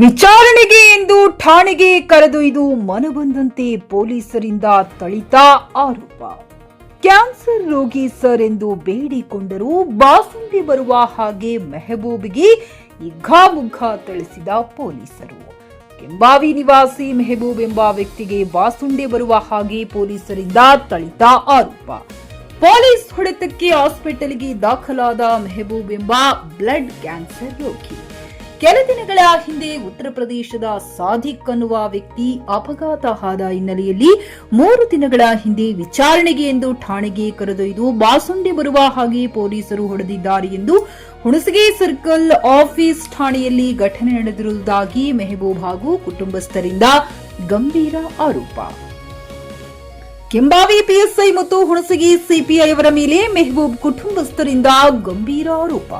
ವಿಚಾರಣೆಗೆ ಎಂದು ಠಾಣೆಗೆ ಕರೆದೊಯ್ದು ಮನಬಂದಂತೆ ಪೊಲೀಸರಿಂದ ಥಳಿತ ಆರೋಪ. ಕ್ಯಾನ್ಸರ್ ರೋಗಿ ಸರ್ ಎಂದು ಬೇಡಿಕೊಂಡರೂ ಬಾಸುಂಡೆ ಬರುವ ಹಾಗೆ ಮೆಹಬೂಬ್ಗೆ ಹಿಗ್ಗಾಮುಗ್ಗಾ ಥಳಿಸಿದ ಪೊಲೀಸರು. ಕೆಂಬಾವಿ ನಿವಾಸಿ ಮೆಹಬೂಬ್ ಎಂಬ ವ್ಯಕ್ತಿಗೆ ಬಾಸುಂಡೆ ಬರುವ ಹಾಗೆ ಪೊಲೀಸರಿಂದ ಥಳಿತ ಆರೋಪ. ಪೊಲೀಸ್ ಹೊಡೆತಕ್ಕೆ ಆಸ್ಪಿಟಲ್ಗೆ ದಾಖಲಾದ ಮೆಹಬೂಬ್ ಎಂಬ ಬ್ಲಡ್ ಕ್ಯಾನ್ಸರ್ ರೋಗಿ ಕೆಲ ದಿನಗಳ ಹಿಂದೆ ಉತ್ತರ ಪ್ರದೇಶದ ಸಾದಿಕ್ ಅನ್ನುವ ವ್ಯಕ್ತಿ ಅಪಘಾತ ಆದ ಹಿನ್ನೆಲೆಯಲ್ಲಿ 3 ದಿನಗಳ ಹಿಂದೆ ವಿಚಾರಣೆಗೆ ಎಂದು ಠಾಣೆಗೆ ಕರೆದೊಯ್ದು ಬಾಸುಂಡೆ ಬರುವ ಹಾಗೆ ಪೊಲೀಸರು ಹೊಡೆದಿದ್ದಾರೆ ಎಂದು ಹುಣಸಗಿ ಸರ್ಕಲ್ ಆಫೀಸ್ ಠಾಣೆಯಲ್ಲಿ ಘಟನೆ ನಡೆದಿರುವುದಾಗಿ ಮೆಹಬೂಬ್ ಹಾಗೂ ಕುಟುಂಬಸ್ಥರಿಂದ ಗಂಭೀರ ಆರೋಪ. ಕೆಂಬಾವಿ ಪಿಎಸ್ಐ ಮತ್ತು ಹುಣಸಗಿ ಸಿಪಿಐ ಅವರ ಮೇಲೆ ಮೆಹಬೂಬ್ ಕುಟುಂಬಸ್ಥರಿಂದ ಗಂಭೀರ ಆರೋಪ.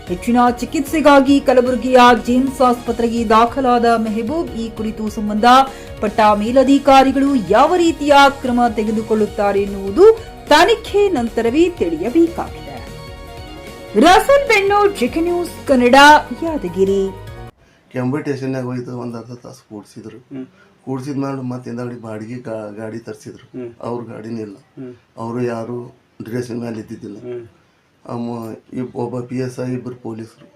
ಹೆಚ್ಚಿನ ಚಿಕಿತ್ಸೆಗಾಗಿ ಕಲಬುರಗಿಯ ಜೇಮ್ಸ್ ಆಸ್ಪತ್ರೆಗೆ ದಾಖಲಾದ ಮೆಹಬೂಬ್ ಈ ಕುರಿತು ಸಂಬಂಧಪಟ್ಟ ಮೇಲಧಿಕಾರಿಗಳು ಯಾವ ರೀತಿಯ ಕ್ರಮ ತೆಗೆದುಕೊಳ್ಳುತ್ತಾರೆ ಎನ್ನುವುದು ತನಿಖೆ ನಂತರವೇ ತಿಳಿಯಬೇಕಾಗಿದೆ. Rasal Bennur GK news Kannada, Yadgiri. ಕೆಂಬಿ ಸ್ಟೇಷನ್ಯಾಗ ಹೋಯ್ತು ಒಂದು ಅರ್ಧ ತಾಸು ಕೂಡ್ಸಿದ್ರು. ಕೂಡ್ಸಿದ ಮೇಲೆ ಮತ್ತೆ ಹಿಂದಾಗಡಿ ಬಾಡಿಗೆ ಗಾಡಿ ತರಿಸಿದ್ರು. ಅವ್ರ ಗಾಡಿನಿಲ್ಲ, ಅವರು ಯಾರು ಡ್ರೆಸ್ಸಿನ ಮೇಲೆ ಇದ್ದಿದ್ದಿಲ್ಲ. ಒಬ್ಬ PSI, ಇಬ್ಬರು ಪೊಲೀಸರು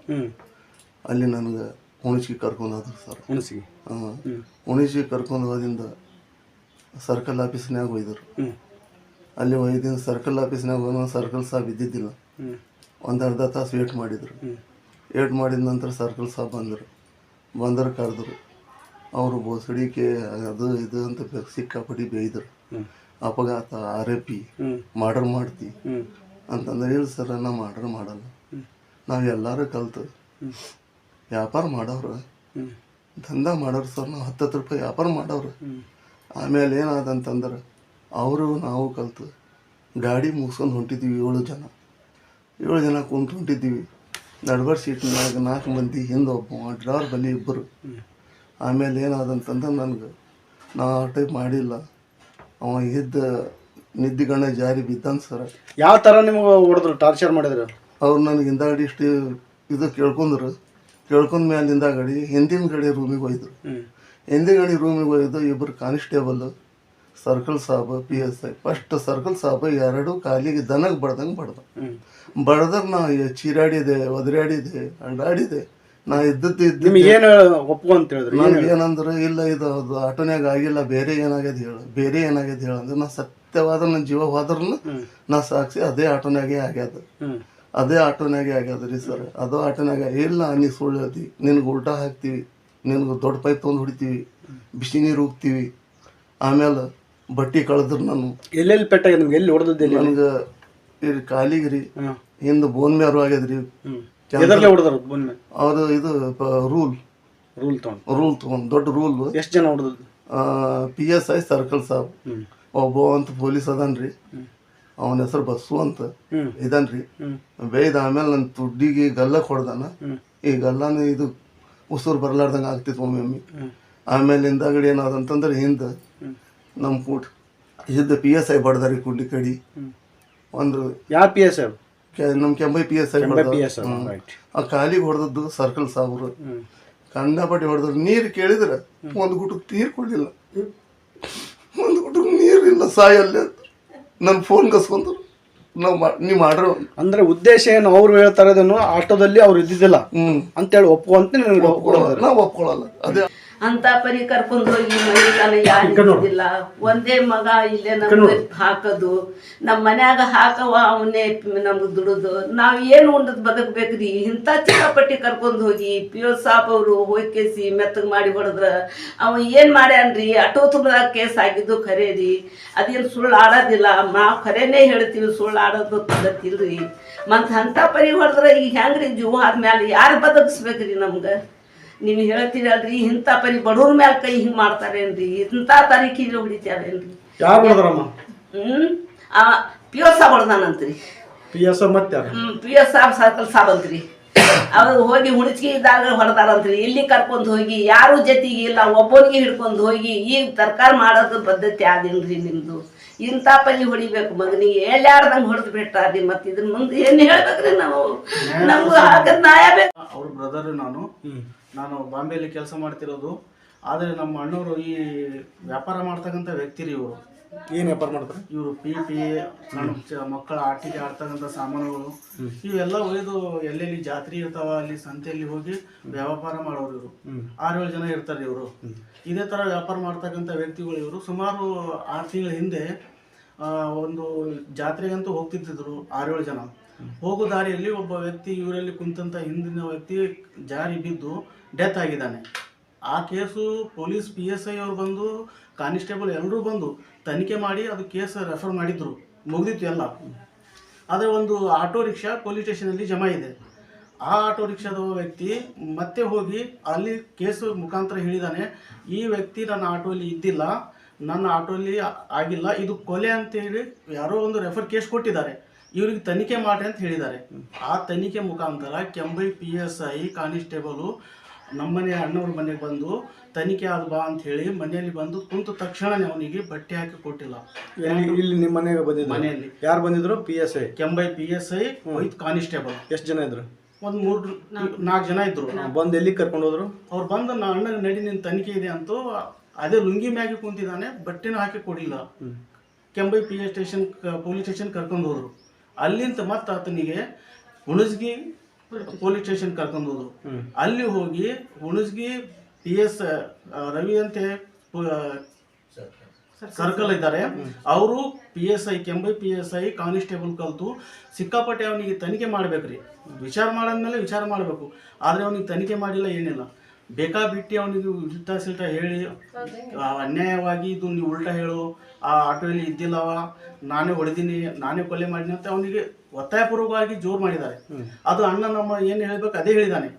ಅಲ್ಲಿ ನನಗೆ ಹುಣಸಿಗೆ ಕರ್ಕೊಂಡು ಹೋದ್ರು ಸರ್. ಹುಣಸಿಗೆ ಕರ್ಕೊಂಡು ಹೋದಿಂದ ಸರ್ಕಲ್ ಆಫೀಸ್ನಾಗ ಒಯ್ದರು. ಅಲ್ಲಿ ಒಯ್ದಿಂದ ಸರ್ಕಲ್ ಆಫೀಸ್ನಾಗ ಹೋದ ಸರ್ಕಲ್ ಸಾಬ್ ಇದ್ದಿದ್ದಿಲ್ಲ. ಒಂದು ಅರ್ಧ ತಾಸು ವೇಟ್ ಮಾಡಿದರು. ವೇಟ್ ಮಾಡಿದ ನಂತರ ಸರ್ಕಲ್ ಸಾಬ್ ಬಂದರು ಕರೆದ್ರು. ಅವರು ಬೋಸಡಿಕೆ ಅದು ಇದು ಅಂತ ಸಿಕ್ಕಾಪಟ್ಟಿ ಬೇಯ್ದರು. ಅಪಘಾತ, RIP, ಮರ್ಡರ್ ಮಾಡ್ತಿ ಅಂತಂದ್ರೆ ಇಲ್ಲ ಸರ್, ನಾವು ಮರ್ಡರ್ ಮಾಡಲ್ಲ, ನಾವು ಎಲ್ಲರೂ ಕಲ್ತು ವ್ಯಾಪಾರ ಮಾಡೋರು, ದಂಧ ಮಾಡೋರು ಸರ್, ನಾವು 10 ರೂಪಾಯಿ ವ್ಯಾಪಾರ ಮಾಡೋರು. ಆಮೇಲೆ ಏನಾದಂತಂದ್ರೆ ಅವರು ನಾವು ಕಲ್ತು ಗಾಡಿ ಮುಗಿಸ್ಕೊಂಡು ಹೊಂಟಿದ್ದೀವಿ. 7 ಜನ ಕುಂತು ಹೊಂಟಿದ್ದೀವಿ. ನಡ್ಬರ್ ಸೀಟ್ನಾಗ 4 ಮಂದಿ, ಹಿಂದೆ ಒಬ್ಬ ಡ್ರೈವರ್ ಬಲ್ಲಿ 2. ಆಮೇಲೆ ಏನಾದಂತಂದ್ರೆ ನನಗೆ ನಾ ಆ ಟೈಪ್ ಮಾಡಿಲ್ಲ, ಅವ ನಿದ್ದಿಗಣ್ಣ ಜಾರಿ ಬಿದ್ದಾನ ಸರ್. ಯಾವ ಥರ ನಿಮಗೆ ಹೊಡೆದ್ರು, ಟಾರ್ಚರ್ ಮಾಡಿದ್ರು? ಅವ್ರು ನನಗೆ ಹಿಂದಾಗಡಿ ಇಷ್ಟು ಇದು ಕೇಳ್ಕೊಂಡ್ರು. ಕೇಳ್ಕೊಂಡ ಮೇಲೆ ಹಿಂದಾಗಡಿ ಹಿಂದಿನ ಗಡಿ ರೂಮಿಗೆ ಹೋಯ್ತು. ಹಿಂದಿನ ಗಡಿ ರೂಮಿಗೆ ಹೋಯ್ದು 2 ಕಾನ್ಸ್ಟೇಬಲ್, ಸರ್ಕಲ್ ಸಾಬ್, PSI. ಫಸ್ಟ್ ಸರ್ಕಲ್ ಸಾಬ್ 2 ಕಾಲಿಗೆ ದನಗೆ ಬಡ್ದ್ರೆ ನಾ ಚೀರಾಡಿದೆ, ಒದರಾಡಿದೆ, ಅಡ್ಡಾಡಿದೆ. ನಾ ಇದ್ದದ್ದು ಏನು ಒಪ್ಪು ಅಂತ ಹೇಳಿದ್ರು. ನನಗೆ ಏನಂದ್ರೆ ಇಲ್ಲ, ಇದು ಅದು ಆಟೋನ್ಯಾಗ ಆಗಿಲ್ಲ, ಬೇರೆ ಏನಾಗ್ಯದ ಹೇಳ ಅಂದ್ರೆ ನಾ ಸತ್ಯವಾದ ನನ್ನ ಜೀವ ಹೋದ್ರೂ ನಾ ಸಾಕ್ಷಿ ಅದೇ ಆಟೋನ್ಯಾಗೆ ಆಗ್ಯಾದ್ರಿ ಸರ್. ಅದು ಆಟೋನ್ಯಾಗ ಇಲ್ಲ, ನೀ ಸುಳ್ಳು ಹೇಳ್ತಿ, ನಿನ್ಗೆ ಉಲ್ಟಾ ಹಾಕ್ತೀವಿ, ನಿನ್ಗೆ ದೊಡ್ಡ ಪೈಪ್ ತೊಗೊಂಡು ಹೊಡಿತೀವಿ, ಬಿಸಿ ನೀರು ಹೋಗ್ತೀವಿ. ಆಮೇಲೆ ಬಟ್ಟೆ ಕಳೆದ್ರು. ನಾನು ಎಲ್ಲೆಲ್ಲಿ ಪೆಟ್ಟಾಗ ನಿಮ್ಗೆ ಎಲ್ಲಿ ಹೊಡೆದಿದ್ದೆ? ನನಗೆ ಇಲ್ಲಿ ಕಾಲಿಗೆ ರೀ, ಹಿಂದೆ ಬೋನ್ ಮ್ಯಾರು ಆಗ್ಯದ್ರಿ. ಅವರು ಇದು ರೂಲ್ ತಗೊಂಡು ದೊಡ್ಡ ರೂಲ್. ಎಷ್ಟು ಜನ ಹೊಡೆದದ್ದು? PSI, ಸರ್ಕಲ್ ಸಾಬ್, ಒಬ್ಬ ಅಂತ ಪೊಲೀಸ್ ಅದನ್ರಿ, ಅವನ ಹೆಸರು ಬಸ್ಸು ಅಂತ ಇದನ್ರಿ. ಬೇಯ್ದ ಆಮೇಲೆ ನನ್ನ ತುಡ್ಡಿಗೆ ಗಲ್ಲಕ್ಕೆ ಹೊಡೆದಾನ. ಈ ಗಲ್ಲನ ಇದು ಉಸುರು ಬರ್ಲಾರ್ದಂಗೆ ಆಗ್ತಿತ್ತು ಒಮ್ಮೊಮ್ಮೆ. ಆಮೇಲೆ ಹಿಂದಾಗಡಿ ಏನಾದಂತಂದ್ರೆ ಹಿಂದೆ ನಮ್ಮ PSI ಬಡ್ದಾರಿ ಕುಂಡಿ ಕಡಿ. ಒಂದು ಯಾವ PSI? ನಮ್ಮ ಕೆಂಬೈ PSI. ಆ ಕಾಲಿಗೆ ಹೊಡೆದದ್ದು ಸರ್ಕಲ್ ಸಾಬ್ರು. ಕಂಡಪಟ್ಟಿ ಹೊಡೆದ್ರು. ನೀರು ಕೇಳಿದ್ರೆ ಒಂದು ಗುಟಕ್ಕೆ ನೀರು ಕೊಡಲಿಲ್ಲ, ಒಂದು ಗುಟಕ್ಕೆ ನೀರಿಲ್ಲ, ಸಾಯಲ್ಲೇ ನನ್ನ ಫೋನ್ ಕಸ್ಕೊಂಡ್ರು. ನೀವು ಮಾಡ್ರು ಅಂದ್ರೆ ಉದ್ದೇಶ ಏನು? ಅವ್ರು ಹೇಳ್ತಾ ಇರೋದನ್ನು ಆಟೋದಲ್ಲಿ ಅವ್ರು ಇದ್ದಿದ್ದಿಲ್ಲ ಅಂತೇಳಿ ಒಪ್ಪುವಂತ ನಾವು ಒಪ್ಕೊಳ್ಳಲ್ಲ. ಅದೇ ಅಂತ ಪರಿ ಕರ್ಕೊಂಡು ಹೋಗಿ ಮೈಗಾನ ಯಾರಿಲ್ಲ. ಒಂದೇ ಮಗ ಇಲ್ಲೇ ನಮ್ಗೆ ಹಾಕೋದು, ನಮ್ಮ ಮನ್ಯಾಗ ಹಾಕವ ಅವನ್ನೇ ನಮ್ಗೆ ದುಡುದು, ನಾವು ಏನು ಉಂಡದ್ ಬದುಕ್ಬೇಕ್ರಿ. ಇಂಥ ಚಿಕ್ಕಪಟ್ಟಿ ಕರ್ಕೊಂಡು ಹೋಗಿ PO ಸಾಬ್ ಅವರು ಹೋಯ್ಕೇಸಿ ಮೆತ್ತಗೆ ಮಾಡಿ ಹೊಡೆದ್ರ ಅವ ಏನು ಮಾಡ್ಯಾನ್ರಿ. ಆಟೋ ತುಂಬದಾಗ ಕೇಸ್ ಆಗಿದ್ದು ಖರೆ ರೀ, ಅದೇನು ಸುಳ್ಳು ಆಡೋದಿಲ್ಲ. ನಾವು ಖರೇನೇ ಹೇಳ್ತೀವಿ, ಸುಳ್ಳು ಆಡೋದು ಗೊತ್ತಿಲ್ರಿ. ಮತ್ತು ಅಂಥ ಪರಿ ಹೊಡೆದ್ರೆ ಈಗ ಹೆಂಗ್ರಿ ಜೀವ ಆದ್ಮೇಲೆ ಯಾರು ಬದುಕಿಸ್ಬೇಕ್ರಿ ನಮ್ಗೆ? ನೀವು ಹೇಳ್ತೀರಲ್ರಿ, ಇಂಥ ಪರಿ ಬಡವ್ರ ಮ್ಯಾಲ ಕೈ ಹಿಂಗೆ ಮಾಡ್ತಾರೇನ್ರಿ? ಇಂಥ ತಾರೀಕಿಗೆ ಹೊಡಿತಾರೇನ್ರಿ? PO ಸಾಬ್ ಹೊಡೆದಾನಂತ್ರಿ. PO ಸಾಬ್ ಸರ್ಕಲ್ ಸಾಬ್ ಅಂತ್ರಿ. ಅವ್ರು ಹೋಗಿ ಹುಣಚಿಗೆ ಇದ್ದಾಗ ಹೊಡೆದಾರಂತ್ರಿ. ಇಲ್ಲಿ ಕರ್ಕೊಂಡು ಹೋಗಿ ಯಾರು ಜೊತೆಗೆ ಇಲ್ಲ, ಒಬ್ಬನಿಗೆ ಹಿಡ್ಕೊಂಡು ಹೋಗಿ ಈಗ ತರಕಾರಿ ಮಾಡೋದು ಪದ್ಧತಿ ಆದಿಲ್ರಿ ನಿಮ್ದು. ಇಂಥ ಪಲ್ಲಿ ಹೊಡಿಬೇಕು ಮಗನಿಗೆ ಎಲ್ಲಾರ್ದಂಗೆ ಹೊಡೆದು ಬಿಟ್ಟಾರಿ ಮತ್ತೆ ಇದ್ರ ಮುಂದೆ ಏನು ಹೇಳ್ಬೇಕ್ರಿ ನಾವು ನಮ್ಗೂ ಹಾಕದ್ ನ್ಯಾಯ ಬೇಕು. ಅವ್ರ ಬ್ರದರ್ ನಾನು ಬಾಂಬೆಯಲ್ಲಿ ಕೆಲಸ ಮಾಡ್ತಿರೋದು. ಆದರೆ ನಮ್ಮ ಅಣ್ಣವರು ಈ ವ್ಯಾಪಾರ ಮಾಡ್ತಕ್ಕಂಥ ವ್ಯಕ್ತಿ ರೀ. ಇವರು ಏನು ವ್ಯಾಪಾರ ಮಾಡ್ತಾರೆ? ಇವರು ಪಿ ಸಣ್ಣ ಮಕ್ಕಳ ಆಟಿಕೆ ಆಡ್ತಕ್ಕಂಥ ಸಾಮಾನುಗಳು ಇವೆಲ್ಲ ಒಯ್ದು ಎಲ್ಲೆಲ್ಲಿ ಜಾತ್ರೆ ಇರ್ತಾವ ಅಲ್ಲಿ ಸಂತೆಯಲ್ಲಿ ಹೋಗಿ ವ್ಯಾಪಾರ ಮಾಡೋರು. ಇವರು 6-7 ಜನ ಇರ್ತಾರೆ. ಇವರು ಇದೇ ಥರ ವ್ಯಾಪಾರ ಮಾಡ್ತಕ್ಕಂಥ ವ್ಯಕ್ತಿಗಳು. ಇವರು ಸುಮಾರು 6 ತಿಂಗಳ ಹಿಂದೆ ಒಂದು ಜಾತ್ರೆಗಂತೂ ಹೋಗ್ತಿದ್ದರು 6-7 ಜನ. ಹೋಗೋ ದಾರಿಯಲ್ಲಿ ಒಬ್ಬ ವ್ಯಕ್ತಿ ಇವರಲ್ಲಿ ಕುಂತಂಥ ಹಿಂದಿನ ವ್ಯಕ್ತಿ ಜಾರಿ ಬಿದ್ದು ಡೆತ್ ಆಗಿದ್ದಾನೆ. ಆ ಕೇಸು ಪೊಲೀಸ್ PSI ಅವರು ಬಂದು ಕಾನಿಸ್ಟೇಬಲ್ ಎಲ್ಲರೂ ಬಂದು ತನಿಖೆ ಮಾಡಿ ಅದು ಕೇಸ್ ರೆಫರ್ ಮಾಡಿದ್ರು, ಮುಗಿದಿತ್ತು ಎಲ್ಲ. ಆದರೆ ಒಂದು ಆಟೋ ರಿಕ್ಷಾ ಪೊಲೀಸ್ ಸ್ಟೇಷನಲ್ಲಿ ಜಮಾ ಇದೆ. ಆ ಆಟೋ ರಿಕ್ಷಾದ ವ್ಯಕ್ತಿ ಮತ್ತೆ ಹೋಗಿ ಅಲ್ಲಿ ಕೇಸು ಮುಖಾಂತರ ಹೇಳಿದ್ದಾನೆ, ಈ ವ್ಯಕ್ತಿ ನನ್ನ ಆಟೋಲ್ಲಿ ಇದ್ದಿಲ್ಲ, ನನ್ನ ಆಟೋಲ್ಲಿ ಆಗಿಲ್ಲ, ಇದು ಕೊಲೆ ಅಂತೇಳಿ ಯಾರೋ ಒಂದು ರೆಫರ್ ಕೇಸ್ ಕೊಟ್ಟಿದ್ದಾರೆ, ಇವ್ರಿಗೆ ತನಿಖೆ ಮಾಡಿ ಅಂತ ಹೇಳಿದ್ದಾರೆ. ಆ ತನಿಖೆ ಮುಖಾಂತರ ಕೆಂಬೈ PSI ಕಾನಿಸ್ಟೇಬಲು ನಮ್ಮನೆ ಅಣ್ಣವ್ರ ಮನೆಗೆ ಬಂದು ತನಿಖೆ ಆದ ಬಾ ಅಂತ ಹೇಳಿ ಮನೆಯಲ್ಲಿ ಬಂದು ಕುಂತ ತಕ್ಷಣನೇ ಅವನಿಗೆ ಬಟ್ಟೆ ಹಾಕಿ ಕೊಟ್ಟಿಲ್ಲ. ಇಲ್ಲಿ ನಿಮ್ಮ ಮನೆಗೆ ಬಂದಿದ್ರು? ಮನೆಯಲ್ಲಿ ಯಾರು ಬಂದಿದ್ರು? PSI ಕೆಂಬೈ PSI with constable. ಎಷ್ಟು ಜನ ಇದ್ರು? ಒಂದು 3-4 ಜನ ಇದ್ರು. ಬಂದು ಎಲ್ಲಿ ಕರ್ಕೊಂಡು ಹೋದ್ರು? ಅವ್ರು ಬಂದು ನನ್ನ ಅಣ್ಣನ ನಡಿ ನಿನ್ನ ತನಿಖೆ ಇದೆ ಅಂತೂ ಅದೇ ಲುಂಗಿ ಮ್ಯಾಗೆ ಕುಂತಿದ್ದಾನೆ, ಬಟ್ಟೆನೂ ಹಾಕಿ ಕೊಡಿಲ್ಲ. ಕೆಂಬೈ ಪೊಲೀಸ್ ಸ್ಟೇಷನ್ ಕರ್ಕೊಂಡು ಹೋದ್ರು. ಅಲ್ಲಿಂದ ಮತ್ತೆ ಆತನಿಗೆ ಹುಣಸಗಿ ಪೊಲೀಸ್ ಸ್ಟೇಷನ್ ಕರ್ಕೊಂಡು ಹೋದ್ರು. ಅಲ್ಲಿ ಹೋಗಿ ಹುಣಸಗಿ PS ರವಿ ಅಂತ ಸರ್ಕಲ್ ಇದ್ದಾರೆ, ಅವರು PSI ಕೆಂಬೈ PSI ಕಾನಿಸ್ಟೇಬಲ್ ಕಲ್ತು ಸಿಕ್ಕಾಪಟ್ಟೆ ಅವನಿಗೆ ತನಿಖೆ ಮಾಡ್ಬೇಕ್ರಿ. ವಿಚಾರ ಮಾಡಾದ್ಮೇಲೆ ವಿಚಾರ ಮಾಡಬೇಕು. ಆದರೆ ಅವನಿಗೆ ತನಿಖೆ ಮಾಡಿಲ್ಲ, ಏನಿಲ್ಲ. ಬೇಕಾಬಿಟ್ಟು ಅವನಿಗೆ ಉಲ್ಟಾ ಸಿಲ್ಟಾ ಹೇಳಿ ಅನ್ಯಾಯವಾಗಿ ಇದು ನೀವು ಉಲ್ಟಾ ಹೇಳು, ಆ ಆಟೋಯಲ್ಲಿ ಇದ್ದಿಲ್ಲವ, ನಾನೇ ಹೊಡೆದೀನಿ, ನಾನೇ ಕೊಲೆ ಮಾಡಿನಿ ಅಂತ ಅವನಿಗೆ ಒತ್ತಾಯಪೂರ್ವಕವಾಗಿ ಜೋರು ಮಾಡಿದ್ದಾರೆ. ಅದು ಅಣ್ಣ ನಮ್ಮ ಏನು ಹೇಳ್ಬೇಕು ಅದೇ ಹೇಳಿದ್ದಾನೆ.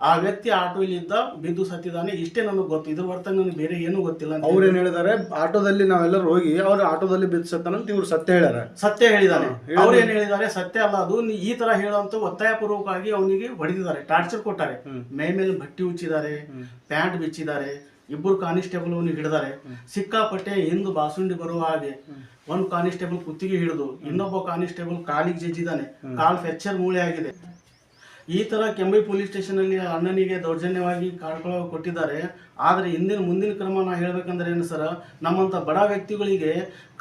ಆ ವ್ಯಕ್ತಿ ಆಟೋಯಲ್ಲಿ ಇದ್ದ ಬಿದ್ದು ಸತ್ತಿದ್ದಾನೆ, ಇಷ್ಟೇ ನನಗೆ ಗೊತ್ತು, ಇದ್ರ ಹೊರತಾಗಿ ನನಗೆ ಬೇರೆ ಏನೂ ಗೊತ್ತಿಲ್ಲ ಅಂತ. ಅವ್ರು ಏನು ಹೇಳಿದ್ದಾರೆ? ಆಟೋದಲ್ಲಿ ನಾವೆಲ್ಲರೂ ಹೋಗಿ ಅವ್ರು ಆಟೋದಲ್ಲಿ ಬಿದ್ದು ಸತ್ತಾನಂತ ಇವ್ರು ಸತ್ಯ ಹೇಳ್ಯಾರ. ಸತ್ಯ ಹೇಳಿದ್ದಾನೆ. ಅವ್ರು ಏನು ಹೇಳಿದ್ದಾರೆ? ಸತ್ಯ ಅಲ್ಲ ಅದು, ಈ ತರ ಹೇಳುವಂತ ಒತ್ತಾಯಪೂರ್ವಕವಾಗಿ ಅವನಿಗೆ ಹೊಡೆದಿದ್ದಾರೆ, ಟಾರ್ಚರ್ ಕೊಟ್ಟಾರೆ, ಮೈ ಮೇಲೆ ಬಟ್ಟೆ ಉಚ್ಚಿದ್ದಾರೆ, ಪ್ಯಾಂಟ್ ಬಿಚ್ಚಿದ್ದಾರೆ. 2 ಕಾನಿಸ್ಟೇಬಲ್ ಅವನಿಗೆ ಹಿಡಿದಾರೆ. ಸಿಕ್ಕಾಪಟ್ಟೆ ಹಿಂದು ಬಾಸುಂಡಿ ಬರುವ ಹಾಗೆ ಒಂದು ಕಾನಿಸ್ಟೇಬಲ್ ಕುತ್ತಿಗೆ ಹಿಡಿದು ಇನ್ನೊಬ್ಬ ಕಾನಿಸ್ಟೇಬಲ್ ಕಾಲಿಗೆ ಜಜ್ಜಿದ್ದಾನೆ, ಕಾಲು ಫ್ರ್ಯಾಕ್ಚರ್ ಮೂಳೆ ಆಗಿದೆ. ಈ ತರ ಕೆಂಬೈ ಪೊಲೀಸ್ ಸ್ಟೇಷನ್ ಅಲ್ಲಿ ಅಣ್ಣನಿಗೆ ದೌರ್ಜನ್ಯವಾಗಿ ಕೊಟ್ಟಿದ್ದಾರೆ. ಆದರೆ ಮುಂದಿನ ಕ್ರಮ ನಾ ಹೇಳ್ಬೇಕಂದ್ರೆ ಏನು ಸರ್, ನಮ್ಮಂತ ಬಡ ವ್ಯಕ್ತಿಗಳಿಗೆ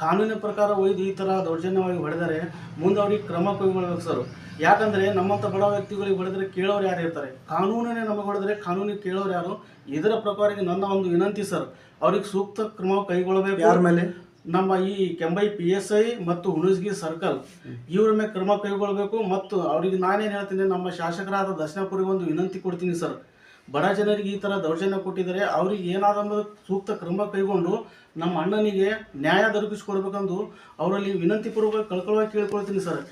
ಕಾನೂನಿನ ಪ್ರಕಾರ ಒಯ್ದು ಈ ತರ ದೌರ್ಜನ್ಯವಾಗಿ ಹೊಡೆದರೆ ಮುಂದೆ ಅವ್ರಿಗೆ ಕ್ರಮ ಕೈಗೊಳ್ಬೇಕು ಸರ್. ಯಾಕಂದ್ರೆ ನಮ್ಮಂತ ಬಡ ವ್ಯಕ್ತಿಗಳಿಗೆ ಹೊಡೆದ್ರೆ ಕೇಳೋರು ಯಾರು ಇರ್ತಾರೆ? ಕಾನೂನೇ ನಮಗೆ ಹೊಡೆದ್ರೆ ಕಾನೂನಿಗೆ ಕೇಳೋರು ಯಾರು? ಇದರ ಪ್ರಕಾರ ನನ್ನ ಒಂದು ವಿನಂತಿ ಸರ್, ಅವ್ರಿಗೆ ಸೂಕ್ತ ಕ್ರಮ ಕೈಗೊಳ್ಳಬೇಕು. ಯಾರ ಮೇಲೆ? ನಮ್ಮ ಈ ಕೆಂಬೈ PSI ಮತ್ತು ಹುಣಸಗಿ ಸರ್ಕಲ್ ಇವ್ರ ಮೇಲೆ ಕ್ರಮ ಕೈಗೊಳ್ಳಬೇಕು. ಮತ್ತು ಅವ್ರಿಗೆ ನಾನೇನು ಹೇಳ್ತೀನಿ, ನಮ್ಮ ಶಾಸಕರಾದ ದರ್ಶನಪುರಿಗೆ ಒಂದು ವಿನಂತಿ ಕೊಡ್ತೀನಿ ಸರ್, ಬಡ ಜನರಿಗೆ ಈ ಥರ ದೌರ್ಜನ್ಯ ಕೊಟ್ಟಿದ್ದಾರೆ, ಅವ್ರಿಗೆ ಏನಾದ ಸೂಕ್ತ ಕ್ರಮ ಕೈಗೊಂಡು ನಮ್ಮ ಅಣ್ಣನಿಗೆ ನ್ಯಾಯ ದೊರಕಿಸ್ಕೊಡ್ಬೇಕಂದು ಅವರಲ್ಲಿ ವಿನಂತಿ ಪೂರ್ವಕ ಕಳ್ಕೊಳ್ಳೋಕೆ ಕೇಳ್ಕೊಳ್ತೀನಿ ಸರ್.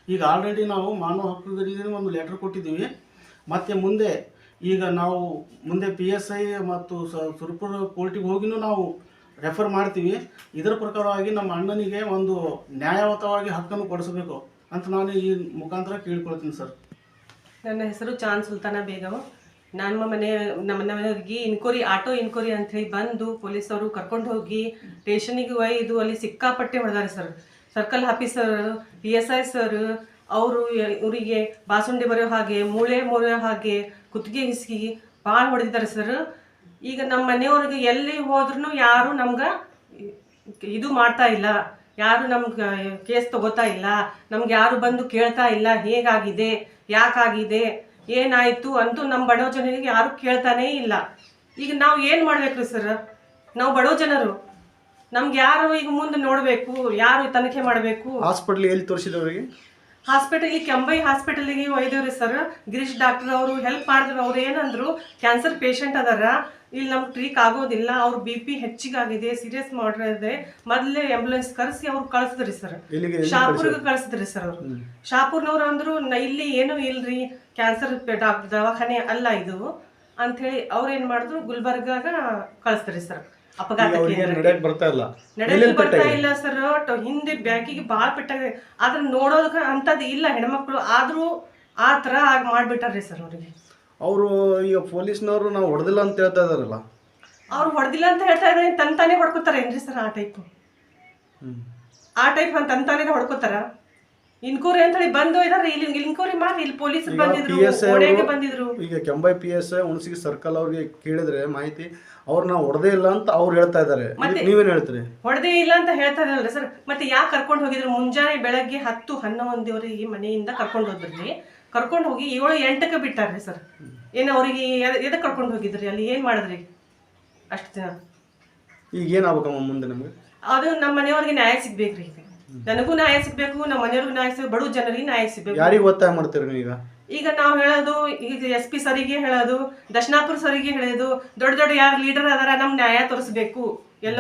ಈಗ ಆಲ್ರೆಡಿ ನಾವು ಮಾನವ ಹಕ್ಕುಗಳಿಗೆ ಒಂದು ಲೆಟರ್ ಕೊಟ್ಟಿದ್ದೀವಿ. ಮತ್ತು ಮುಂದೆ ಈಗ ನಾವು ಮುಂದೆ PSI ಮತ್ತು ಸುರಪುರ ಕೋರ್ಟಿಗೆ ಹೋಗಿನೂ ನಾವು ರೆಫರ್ ಮಾಡ್ತೀವಿ. ಇದರ ಪ್ರಕಾರವಾಗಿ ನಮ್ಮ ಅಣ್ಣನಿಗೆ ಒಂದು ನ್ಯಾಯಯುತವಾಗಿ ಹಕ್ಕನ್ನು ಕೊಡಿಸಬೇಕು ಅಂತ ನಾನು ಈ ಮುಖಾಂತರ ಕೇಳ್ಕೊಳ್ತೀನಿ ಸರ್. ನನ್ನ ಹೆಸರು ಚಾಂದ್ ಸುಲ್ತಾನ ಬೇಗಮ್. ನಮ್ಮ ಮನೆಯವರಿಗೆ ಆಟೋ ಇನ್ಕ್ವೈರಿ ಅಂಥೇಳಿ ಬಂದು ಪೊಲೀಸವರು ಕರ್ಕೊಂಡು ಹೋಗಿ ಸ್ಟೇಷನಿಗೆ ಒಯ್ದು ಅಲ್ಲಿ ಸಿಕ್ಕಾಪಟ್ಟೆ ಹೊಡೆದಾರೆ sir. Circle officer PSI sir ಅವರು ಇವರಿಗೆ ಬಾಸುಂಡಿ ಬರೆಯೋ ಹಾಗೆ, ಮೂಳೆ ಮುರಿಯೋ ಹಾಗೆ, ಕುತ್ತಿಗೆ ಹಿಸ್ಕಿ ಭಾಳ ಹೊಡೆದಿದ್ದಾರೆ ಸರ್. ಈಗ ನಮ್ಮ ಮನೆಯವ್ರಿಗೆ ಎಲ್ಲಿ ಹೋದ್ರೂ ಯಾರು ನಮ್ಗೆ ಇದು ಮಾಡ್ತಾ ಇಲ್ಲ, ಯಾರು ನಮ್ಗೆ ಕೇಸ್ ತಗೋತಾ ಇಲ್ಲ, ನಮ್ಗೆ ಯಾರು ಬಂದು ಕೇಳ್ತಾ ಇಲ್ಲ ಹೇಗಾಗಿದೆ, ಯಾಕಾಗಿದೆ, ಏನಾಯಿತು ಅಂತೂ ನಮ್ಮ ಬಡವ ಜನರಿಗೆ ಯಾರು ಕೇಳ್ತಾನೇ ಇಲ್ಲ. ಈಗ ನಾವು ಏನು ಮಾಡ್ಬೇಕ್ರಿ ಸರ್? ನಾವು ಬಡವ ಜನರು, ನಮ್ಗೆ ಯಾರು ಈಗ ಮುಂದೆ ನೋಡಬೇಕು, ಯಾರು ತನಿಖೆ ಮಾಡಬೇಕು. ಹಾಸ್ಪಿಟ್ಲ್ ಎಲ್ಲಿ ತೋರಿಸಿದವರಿಗೆ? ಹಾಸ್ಪಿಟಲ್ ಕೆಂಬೈ ಹಾಸ್ಪಿಟಲ್ಗೆ ಒಯ್ದೇವ್ರಿ ಸರ್. ಗಿರೀಶ್ ಡಾಕ್ಟರ್ ಅವರು ಹೆಲ್ಪ್ ಮಾಡಿದ್ರು. ಅವ್ರು ಏನಂದ್ರು, ಕ್ಯಾನ್ಸರ್ ಪೇಷಂಟ್ ಅದಾರ, ಇಲ್ಲಿ ನಮ್ಗೆ ಟ್ರೀಕ್ ಆಗೋದಿಲ್ಲ, ಅವ್ರ BP ಹೆಚ್ಚಿಗಾಗಿದೆ, ಸೀರಿಯಸ್ ಮಾಡಿದೆ, ಮೊದಲೇ ಆಂಬುಲೆನ್ಸ್ ಕರೆಸಿ ಅವ್ರು ಕಳಿಸಿದ್ರಿ ಸರ್. ಶಾಪುರ್ಗೆ ಕಳಿಸಿದ್ರಿ ಸರ್. ಅವರು ಶಾಪುರ್ನವ್ರು ಅಂದ್ರು ಇಲ್ಲಿ ಏನು ಇಲ್ರಿ, ಕ್ಯಾನ್ಸರ್ ದವಾಖಾನೆ ಅಲ್ಲ ಇದು ಅಂಥೇಳಿ ಅವ್ರು ಏನು ಮಾಡಿದ್ರು, ಗುಲ್ಬರ್ಗಾಗ ಕಳಿಸ್ತಾರೆ ಸರ್. ನಡೆಯಕ್ ಬರ್ತಾ ಇಲ್ಲ ಸರ್. ಹಿಂದೆ ಬ್ಯಾಕಿಗೆ ಭಾಳ ಪೆಟ್ಟಾಗಿದೆ. ಆದ್ರೆ ನೋಡೋದಕ್ಕೆ ಅಂಥದ್ದು ಇಲ್ಲ ಹೆಣ್ಮಕ್ಳು, ಆದ್ರೂ ಆ ಥರ ಆಗಿ ಮಾಡ್ಬಿಟ್ಟಾರ್ರಿ ಸರ್ ಅವ್ರಿಗೆ. ಅವರು ಈಗ ಪೊಲೀಸ್ನವರು ನಾವು ಹೊಡೆದಿಲ್ಲ ಅಂತ ಹೇಳ್ತಾ ಇದಾರಲ್ಲ, ಅವ್ರು ಹೊಡೆದಿಲ್ಲ ಅಂತ ಹೇಳ್ತಾ ಇದ್ರೆ ತಂತಾನೆ ಹೊಡ್ಕೋತಾರ ಏನ್ರಿ ಸರ್? ಆ ಟೈಪ್ ತಂತಾನೆ ಹೊಡ್ಕೋತಾರ. ಇನ್ಕ್ವೈರಿ ಅಂತ ಹೇಳಿ ಬಂದು ಇದಾರೆ, ಇಲ್ಲಿ ಇನ್ಕ್ವೈರಿ ಮಾಡಿ ಇಲ್ಲಿ ಪೊಲೀಸರು ಬಂದಿದ್ರು, ಓಣೆಗೆ ಬಂದಿದ್ರು. ಈಗ ಕೆಂಬಾಯಿ PSI ಹುಣಸಗಿ ಸರ್ಕಲ್ ಅವ್ರಿಗೆ ಕೇಳಿದ್ರೆ ಮಾಹಿತಿ ಅವ್ರನ್ನ ಹೊಡೆದೇ ಇಲ್ಲ ಅಂತ ಅವ್ರು ಹೇಳ್ತಾ ಇದಾರೆ. ನೀವೇನ್ ಹೇಳ್ತೀರಿ? ಹೊಡೆದೇ ಇಲ್ಲ ಅಂತ ಹೇಳ್ತಾ ಇದಾರಲ್ರಿ ಸರ್. ಮತ್ತೆ ಯಾಕೆ ಕರ್ಕೊಂಡು ಹೋಗಿದ್ರು? ಮುಂಜಾನೆ ಬೆಳಗ್ಗೆ 10-11 ಮನೆಯಿಂದ ಕರ್ಕೊಂಡು ಹೋದ್ರಿ. ಕರ್ಕೊಂಡು ಹೋಗಿ 7-8ಕ್ಕೆ ಬಿಟ್ಟಾರ್ರಿ ಸರ್. ಏನ್ ಅವ್ರಿಗೆ ಎದಕ್ಕೆ ಕರ್ಕೊಂಡು ಹೋಗಿದ್ರಿ? ಅಲ್ಲಿ ಏನ್ ಮಾಡಿದ್ರಿ ಅಷ್ಟು ದಿನ? ಈಗ ಏನಾಗ್ಬೇಕಮ್ಮ ಮುಂದೆ ನಮ್ಗೆ? ಅದು ನಮ್ಮ ಮನೆಯವ್ರಿಗೆ ನ್ಯಾಯ ಸಿಗ್ಬೇಕ್ರಿ. ಈಗ ನನಗೂ ನ್ಯಾಯ ಸಿಗ್ಬೇಕು, ನಮ್ಮ ಮನೆಯವ್ರಿಗೂ ನ್ಯಾಯ ಸಿಗ್ಬೇಕು, ಬಡ ಜನರಿಗೆ ನ್ಯಾಯ ಸಿಗ್ಬೇಕು. ಯಾರಿಗೆ ಒತ್ತಾಯ ಮಾಡ್ತೀರಿ ಈಗ? ಈಗ ನಾವು ಹೇಳೋದು, ಈಗ SP ಸರಿಗೆ ಹೇಳೋದು, ದರ್ಶನಾಪುರ ಸರಿಗೆ ಹೇಳೋದು, ದೊಡ್ಡ ಯಾರು ಲೀಡರ್ ಅದಾರ ನಮ್ ನ್ಯಾಯ ತೋರಿಸ್ಬೇಕು.